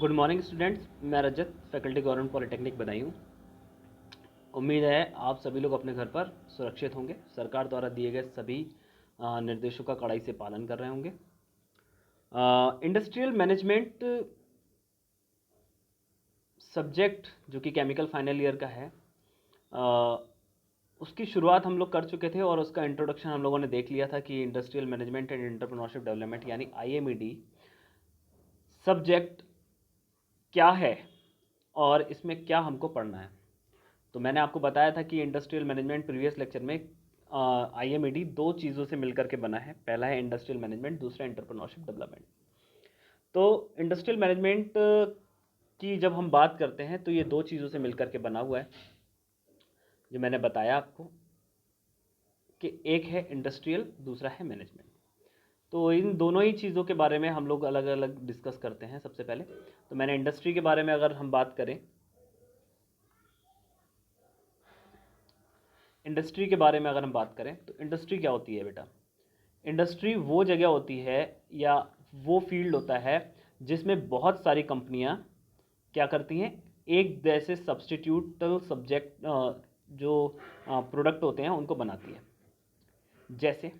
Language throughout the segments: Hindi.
गुड मॉर्निंग स्टूडेंट्स, मैं रजत, फैकल्टी गवर्नमेंट पॉलिटेक्निक बदायूं। उम्मीद है आप सभी लोग अपने घर पर सुरक्षित होंगे, सरकार द्वारा दिए गए सभी निर्देशों का कड़ाई से पालन कर रहे होंगे। इंडस्ट्रियल मैनेजमेंट सब्जेक्ट जो कि केमिकल फाइनल ईयर का है, उसकी शुरुआत हम लोग कर चुके थे और उसका इंट्रोडक्शन हम लोगों ने देख लिया था कि industrial management and entrepreneurship development यानी IMED सब्जेक्ट क्या है और इसमें क्या हमको पढ़ना है। तो मैंने आपको बताया था कि इंडस्ट्रियल मैनेजमेंट प्रीवियस लेक्चर में IMED दो चीज़ों से मिलकर के बना है। पहला है इंडस्ट्रियल मैनेजमेंट, दूसरा एंटरप्रेन्योरशिप डेवलपमेंट। तो इंडस्ट्रियल मैनेजमेंट की जब हम बात करते हैं तो ये दो चीज़ों से मिलकर के बना हुआ है, जो मैंने बताया आपको कि एक है इंडस्ट्रियल, दूसरा है मैनेजमेंट। तो इन दोनों ही चीज़ों के बारे में हम लोग अलग अलग डिस्कस करते हैं। सबसे पहले तो मैंने इंडस्ट्री के बारे में अगर हम बात करें, इंडस्ट्री के बारे में अगर हम बात करें तो इंडस्ट्री क्या होती है बेटा? इंडस्ट्री वो जगह होती है या वो फील्ड होता है जिसमें बहुत सारी कंपनियां क्या करती हैं, एक जैसे सब्सटीट्यूटल सब्जेक्ट जो प्रोडक्ट होते हैं उनको बनाती है। जैसे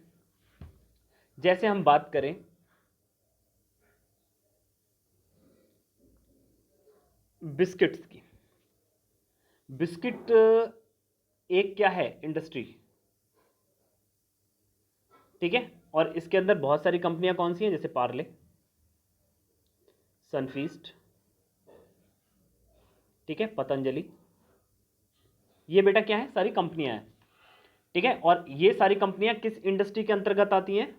जैसे हम बात करें बिस्किट्स की, बिस्किट एक क्या है, इंडस्ट्री, ठीक है। और इसके अंदर बहुत सारी कंपनियां कौन सी हैं, जैसे पार्ले, सनफीस्ट, ठीक है, पतंजलि, ये बेटा क्या है, सारी कंपनियां हैं, ठीक है। और ये सारी कंपनियां किस इंडस्ट्री के अंतर्गत आती हैं?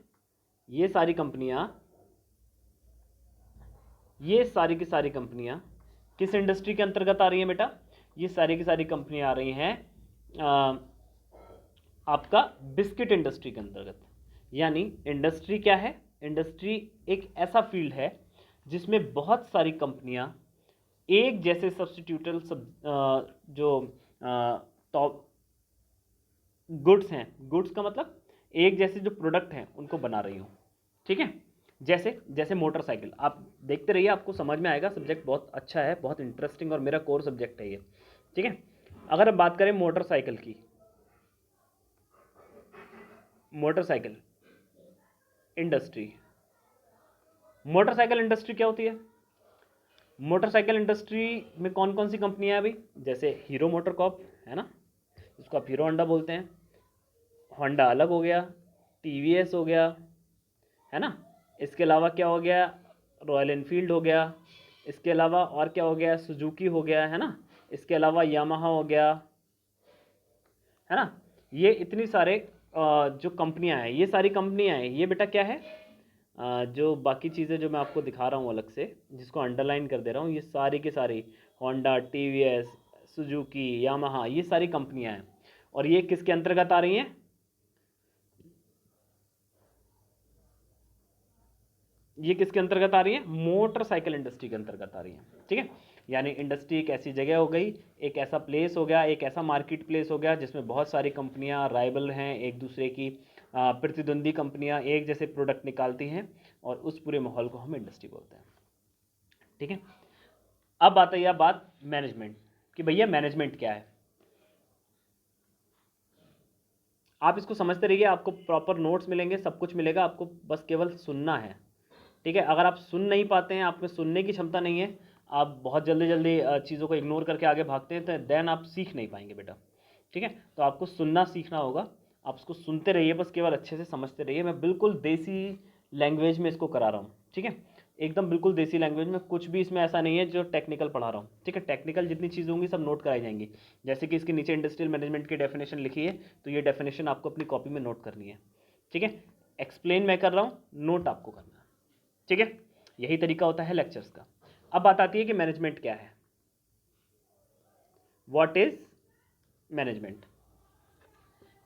ये सारी कंपनियां, ये सारी की सारी कंपनियां किस इंडस्ट्री के अंतर्गत आ रही हैं बेटा? ये सारी की सारी कंपनियां आ रही हैं आपका बिस्किट इंडस्ट्री के अंतर्गत। यानी इंडस्ट्री क्या है? इंडस्ट्री एक ऐसा फील्ड है जिसमें बहुत सारी कंपनियां एक जैसे सब्सटीट्यूटल जो टॉप गुड्स हैं, गुड्स का मतलब एक जैसे जो प्रोडक्ट हैं उनको बना रही हूँ, ठीक है। जैसे जैसे मोटरसाइकिल, आप देखते रहिए, आपको समझ में आएगा। सब्जेक्ट बहुत अच्छा है, बहुत इंटरेस्टिंग और मेरा कोर सब्जेक्ट है ये, ठीक है। अगर हम बात करें मोटरसाइकिल की, मोटरसाइकिल इंडस्ट्री, मोटरसाइकिल इंडस्ट्री क्या होती है? मोटरसाइकिल इंडस्ट्री में कौन कौन सी कंपनियां हैं अभी? जैसे हीरो मोटर कॉर्प है ना, जिसको आप हीरो होंडा बोलते हैं, होंडा अलग हो गया, TVS हो गया, है ना। इसके अलावा क्या हो गया, रॉयल इनफील्ड हो गया। इसके अलावा और क्या हो गया, सुजुकी हो गया, है ना। इसके अलावा यामाहा हो गया, है ना। ये इतनी सारे जो कंपनियां हैं, ये सारी कंपनियां हैं, ये बेटा क्या है, जो बाकी चीज़ें जो मैं आपको दिखा रहा हूँ अलग से, जिसको अंडरलाइन कर दे रहा हूँ, ये सारी की सारी होंडा, TVS, सुजुकी, यामाहा, ये सारी कंपनियां हैं। और ये किसके अंतर्गत आ रही हैं? ये किसके अंतर्गत आ रही है? मोटरसाइकिल इंडस्ट्री के अंतर्गत आ रही है, ठीक है। यानी इंडस्ट्री एक ऐसी जगह हो गई, एक ऐसा प्लेस हो गया, एक ऐसा मार्केट प्लेस हो गया जिसमें बहुत सारी कंपनियां राइवल हैं, एक दूसरे की प्रतिद्वंदी कंपनियां एक जैसे प्रोडक्ट निकालती हैं, और उस पूरे माहौल को हम इंडस्ट्री बोलते हैं, ठीक है। अब आता है बात मैनेजमेंट कि भैया मैनेजमेंट क्या है। आप इसको समझते रहिए, आपको प्रॉपर नोट्स मिलेंगे, सब कुछ मिलेगा, आपको बस केवल सुनना है, ठीक है। अगर आप सुन नहीं पाते हैं, आप में सुनने की क्षमता नहीं है, आप बहुत जल्दी जल्दी चीज़ों को इग्नोर करके आगे भागते हैं, तो देन आप सीख नहीं पाएंगे बेटा, ठीक है। तो आपको सुनना सीखना होगा, आप उसको सुनते रहिए, बस केवल अच्छे से समझते रहिए। मैं बिल्कुल देसी लैंग्वेज में इसको करा रहा हूँ, ठीक है, एकदम बिल्कुल देसी लैंग्वेज में, कुछ भी इसमें ऐसा नहीं है जो टेक्निकल पढ़ा रहा हूँ, ठीक है। टेक्निकल जितनी चीज़ होंगी सब नोट कराई जाएंगी। जैसे कि इसके नीचे इंडस्ट्रियल मैनेजमेंट की डेफिनेशन लिखी है, तो ये डेफिनेशन आपको अपनी कॉपी में नोट करनी है, ठीक है। एक्सप्लेन मैं कर रहा हूँ, नोट आपको करना है, ठीक है। यही तरीका होता है लेक्चर्स का। अब बात आती है कि मैनेजमेंट क्या है, व्हाट इज मैनेजमेंट।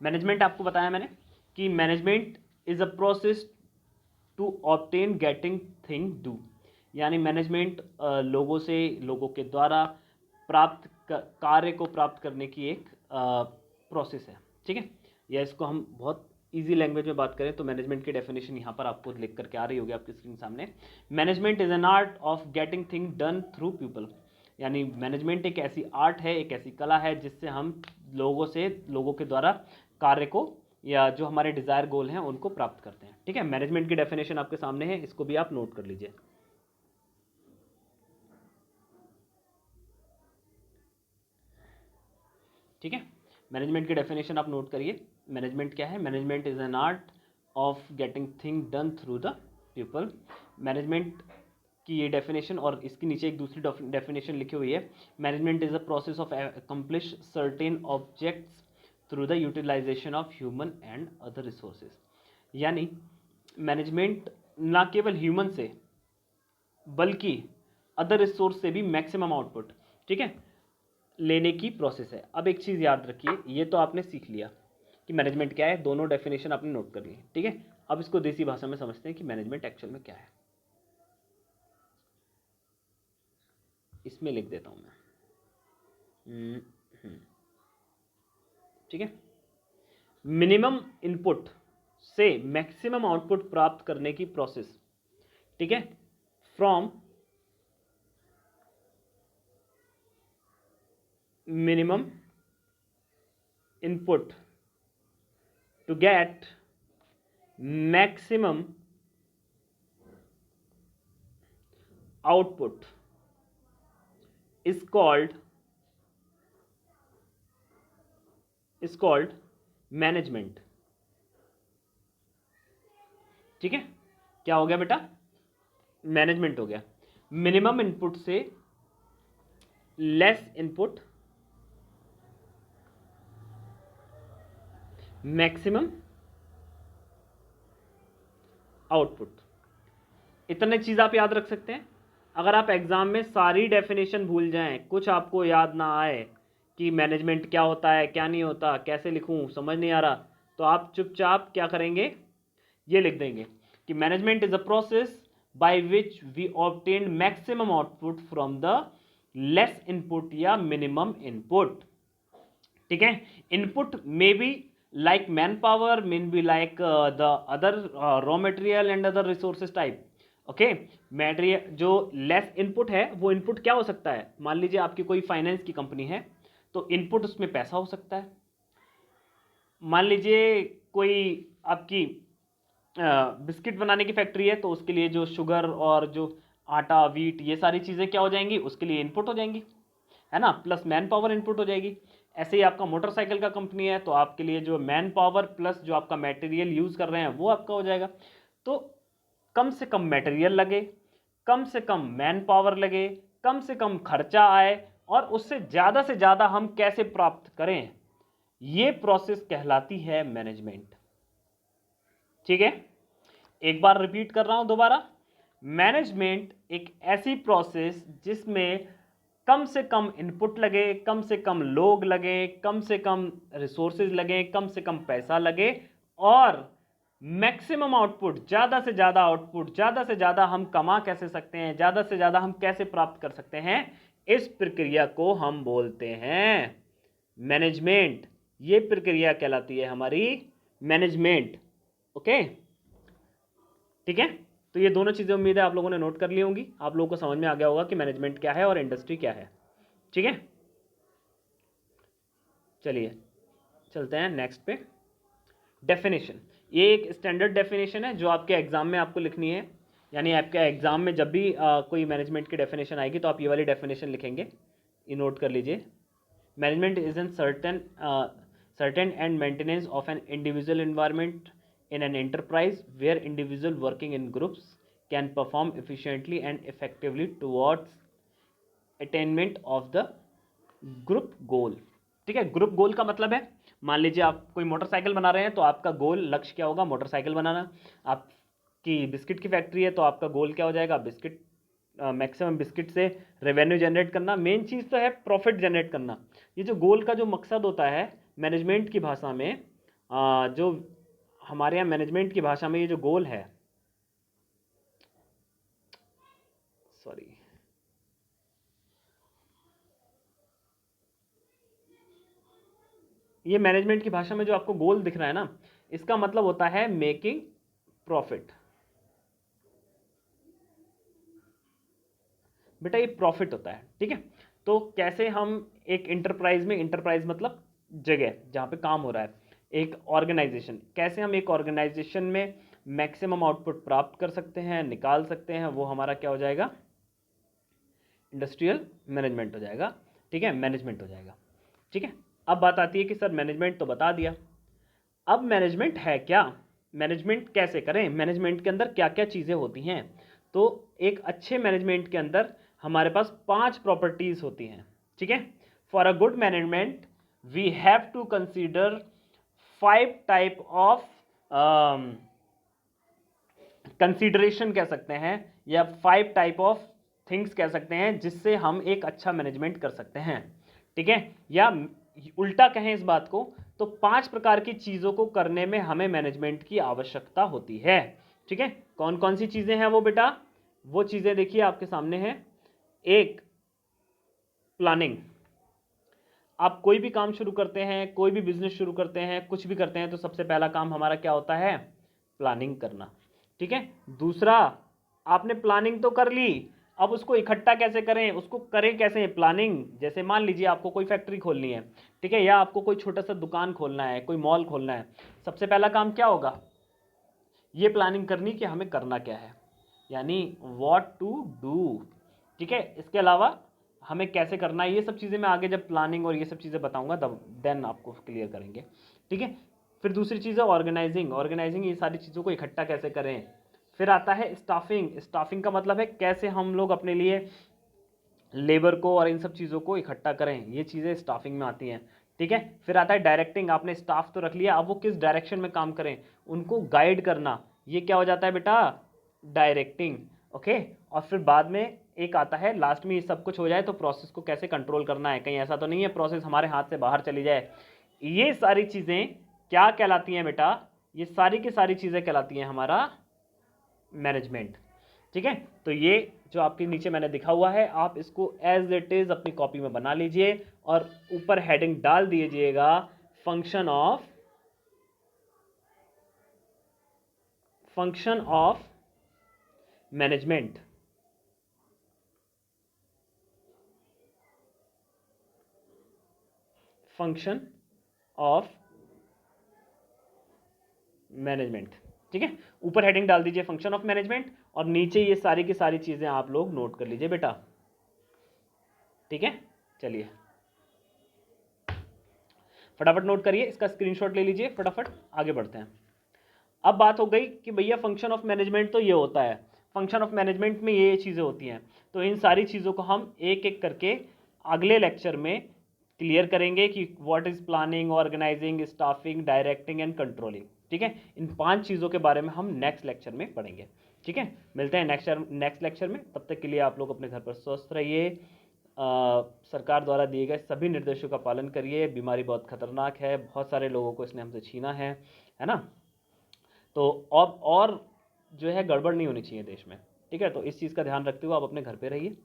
मैनेजमेंट आपको बताया मैंने कि management is a process to obtain getting thing do. यानी मैनेजमेंट लोगों से, लोगों के द्वारा प्राप्त कार्य को प्राप्त करने की एक प्रोसेस है, ठीक है। या इसको हम बहुत इजी लैंग्वेज में बात करें तो मैनेजमेंट की डेफिनेशन यहाँ पर आपको लिख करके आ रही होगी आपकी स्क्रीन सामने। Management is an art of getting thing done through people, यानी मैनेजमेंट एक ऐसी आर्ट है, एक ऐसी कला है जिससे हम लोगों के द्वारा कार्य को या जो हमारे डिजायर गोल हैं उनको प्राप्त करते हैं। ठीक है, मैनेजमेंट की डेफिनेशन आपके सामने है, इसको भी आप नोट कर लीजिए। ठीक है, मैनेजमेंट की डेफिनेशन आप नोट करिए। मैनेजमेंट क्या है? Management is an art of getting thing done through the people. Management की ये डेफिनेशन और इसके नीचे एक दूसरी डेफिनेशन लिखी हुई है, management is a process of accomplish certain objects through the utilisation of human and other resources. यानी मैनेजमेंट ना केवल ह्यूमन से बल्कि अदर रिसोर्स से भी मैक्सिमम आउटपुट, ठीक है, लेने की प्रोसेस है। अब एक चीज़ याद रखिए, ये तो आपने सीख लिया कि मैनेजमेंट क्या है, दोनों डेफिनेशन आपने नोट कर ली। ठीक है, अब इसको देसी भाषा में समझते हैं कि मैनेजमेंट एक्चुअल में क्या है। इसमें लिख देता हूं मैं। ठीक है, मिनिमम इनपुट से मैक्सिमम आउटपुट प्राप्त करने की प्रोसेस। ठीक है, from minimum input to get maximum output is called management. ठीक है, क्या हो गया बेटा? मैनेजमेंट हो गया। मिनिमम इनपुट से लेस इनपुट, मैक्सिमम आउटपुट, इतने चीज आप याद रख सकते हैं। अगर आप एग्जाम में सारी डेफिनेशन भूल जाएं, कुछ आपको याद ना आए कि मैनेजमेंट क्या होता है क्या नहीं होता, कैसे लिखूं, समझ नहीं आ रहा, तो आप चुपचाप क्या करेंगे, ये लिख देंगे कि management is a process by which we obtain maximum output from the less input या मिनिमम इनपुट। ठीक है, input may be like man power, may be like the other raw material and other resources type. Okay, material जो लेस इनपुट है वो इनपुट क्या हो सकता है? मान लीजिए आपकी कोई फाइनेंस की कंपनी है तो इनपुट उसमें पैसा हो सकता है। मान लीजिए कोई आपकी बिस्किट बनाने की फैक्ट्री है तो उसके लिए जो शुगर और जो आटा, वीट, ये सारी चीज़ें क्या हो जाएंगी, उसके लिए इनपुट हो जाएंगी, है ना, प्लस मैन पावर इनपुट हो जाएगी। ऐसे ही आपका मोटरसाइकिल का कंपनी है तो आपके लिए जो मैन पावर प्लस जो आपका मटेरियल यूज़ कर रहे हैं वो आपका हो जाएगा। तो कम से कम मटेरियल लगे, कम से कम मैन पावर लगे, कम से कम खर्चा आए और उससे से ज़्यादा हम कैसे प्राप्त करें, ये प्रोसेस कहलाती है मैनेजमेंट। ठीक है, एक बार रिपीट कर रहा हूं दोबारा, मैनेजमेंट एक ऐसी प्रोसेस जिसमें कम से कम इनपुट लगे, कम से कम लोग लगे, कम से कम रिसोर्सेज लगे, कम से कम पैसा लगे और मैक्सिमम आउटपुट, ज़्यादा से ज़्यादा आउटपुट, ज़्यादा से ज़्यादा हम कमा कैसे सकते हैं, ज़्यादा से ज़्यादा हम कैसे प्राप्त कर सकते हैं, इस प्रक्रिया को हम बोलते हैं मैनेजमेंट। ये प्रक्रिया कहलाती है हमारी मैनेजमेंट। ओके, ठीक है, तो ये दोनों चीज़ें उम्मीद है आप लोगों ने नोट कर ली होंगी, आप लोगों को समझ में आ गया होगा कि मैनेजमेंट क्या है और इंडस्ट्री क्या है। ठीक है, चलिए चलते हैं नेक्स्ट पे। डेफिनेशन, ये एक स्टैंडर्ड डेफिनेशन है जो आपके एग्जाम में आपको लिखनी है, यानी आपके एग्जाम में जब भी कोई मैनेजमेंट की डेफिनेशन आएगी तो आप ये वाली डेफिनेशन लिखेंगे, ये नोट कर लीजिए। Management is an certain and maintenance of an individual environment in an enterprise where individual working in groups can perform efficiently and effectively towards attainment of the group goal। ठीक है, ग्रुप गोल का मतलब है, मान लीजिए आप कोई मोटरसाइकिल बना रहे हैं तो आपका गोल, लक्ष्य क्या होगा, मोटरसाइकिल बनाना। आपकी बिस्किट की फैक्ट्री है तो आपका गोल क्या हो जाएगा, बिस्किट, मैक्सिमम बिस्किट से रेवेन्यू जनरेट करना। मेन चीज़ तो है प्रॉफिट जनरेट करना। ये जो गोल का जो मकसद होता है मैनेजमेंट की भाषा में, जो हमारे यहाँ मैनेजमेंट की भाषा में ये जो गोल है, सॉरी, ये मैनेजमेंट की भाषा में जो आपको गोल दिख रहा है ना, इसका मतलब होता है मेकिंग प्रॉफिट। बेटा ये प्रॉफिट होता है, ठीक है। तो कैसे हम एक इंटरप्राइज में, इंटरप्राइज मतलब जगह जहां पे काम हो रहा है, एक ऑर्गेनाइजेशन, कैसे हम एक ऑर्गेनाइजेशन में मैक्सिमम आउटपुट प्राप्त कर सकते हैं, निकाल सकते हैं, वो हमारा क्या हो जाएगा, इंडस्ट्रियल मैनेजमेंट हो जाएगा, ठीक है, मैनेजमेंट हो जाएगा, ठीक है। अब बात आती है कि सर मैनेजमेंट तो बता दिया, अब मैनेजमेंट है क्या, मैनेजमेंट कैसे करें, मैनेजमेंट के अंदर क्या क्या चीज़ें होती हैं। तो एक अच्छे मैनेजमेंट के अंदर हमारे पास 5 प्रॉपर्टीज होती हैं, ठीक है। For a good management we have to consider 5 type of consideration कह सकते हैं, या 5 टाइप ऑफ थिंग्स कह सकते हैं जिससे हम एक अच्छा मैनेजमेंट कर सकते हैं, ठीक है। या उल्टा कहें इस बात को तो 5 प्रकार की चीज़ों को करने में हमें मैनेजमेंट की आवश्यकता होती है, ठीक है। कौन कौन सी चीज़ें हैं वो बेटा, वो चीज़ें देखिए आपके सामने हैं। एक, प्लानिंग। आप कोई भी काम शुरू करते हैं, कोई भी बिजनेस शुरू करते हैं, कुछ भी करते हैं तो सबसे पहला काम हमारा क्या होता है, प्लानिंग करना, ठीक है। दूसरा, आपने प्लानिंग तो कर ली, अब उसको इकट्ठा कैसे करें, उसको करें कैसे प्लानिंग। जैसे मान लीजिए आपको कोई फैक्ट्री खोलनी है, ठीक है, या आपको कोई छोटा सा दुकान खोलना है, कोई मॉल खोलना है, सबसे पहला काम क्या होगा, ये प्लानिंग करनी कि हमें करना क्या है, यानी व्हाट टू डू, ठीक है। इसके अलावा हमें कैसे करना है, ये सब चीज़ें मैं आगे जब प्लानिंग और ये सब चीज़ें बताऊंगा तब देन आपको क्लियर करेंगे, ठीक है। फिर दूसरी चीज़ है ऑर्गेनाइजिंग, ऑर्गेनाइजिंग ये सारी चीज़ों को इकट्ठा कैसे करें। फिर आता है स्टाफिंग, स्टाफिंग का मतलब है कैसे हम लोग अपने लिए लेबर को और इन सब चीज़ों को इकट्ठा करें, ये चीज़ें स्टाफिंग में आती हैं, ठीक है। फिर आता है डायरेक्टिंग, आपने स्टाफ तो रख लिया, अब वो किस डायरेक्शन में काम करें उनको गाइड करना, ये क्या हो जाता है बेटा, डायरेक्टिंग, ओके। और फिर बाद में एक आता है, लास्ट में ये सब कुछ हो जाए तो प्रोसेस को कैसे कंट्रोल करना है, कहीं ऐसा तो नहीं है प्रोसेस हमारे हाथ से बाहर चली जाए। ये सारी चीज़ें क्या कहलाती हैं बेटा, ये सारी की सारी चीज़ें कहलाती हैं हमारा मैनेजमेंट, ठीक है। तो ये जो आपके नीचे मैंने दिखा हुआ है आप इसको एज इट इज अपनी कॉपी में बना लीजिए और ऊपर हेडिंग डाल दीजिएगा function of management, function of management, ठीक है। ऊपर हेडिंग डाल दीजिए फंक्शन ऑफ मैनेजमेंट और नीचे ये सारी की सारी चीजें आप लोग नोट कर लीजिए बेटा, ठीक है। चलिए फटाफट नोट करिए, इसका स्क्रीनशॉट ले लीजिए, फटाफट आगे बढ़ते हैं। अब बात हो गई कि भैया फंक्शन ऑफ मैनेजमेंट तो ये होता है, फंक्शन ऑफ मैनेजमेंट में ये चीज़ें होती हैं, तो इन सारी चीज़ों को हम एक एक करके अगले लेक्चर में क्लियर करेंगे कि what is planning, organising, staffing, directing and controlling, ठीक है। इन 5 चीज़ों के बारे में हम नेक्स्ट लेक्चर में पढ़ेंगे, ठीक है। मिलते हैं नेक्स्ट लेक्चर में, तब तक के लिए आप लोग अपने घर पर स्वस्थ रहिए, सरकार द्वारा दिए गए सभी निर्देशों का पालन करिए, बीमारी बहुत खतरनाक है, बहुत सारे लोगों को इसने हमसे छीना है ना। तो अब और जो है गड़बड़ नहीं होनी चाहिए देश में, ठीक है। तो इस चीज़ का ध्यान रखते हुए आप अपने घर पे रहिए,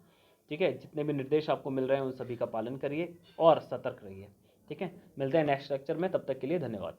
ठीक है। जितने भी निर्देश आपको मिल रहे हैं उन सभी का पालन करिए और सतर्क रहिए, ठीक है। मिलते हैं नेक्स्ट लेक्चर में, तब तक के लिए धन्यवाद।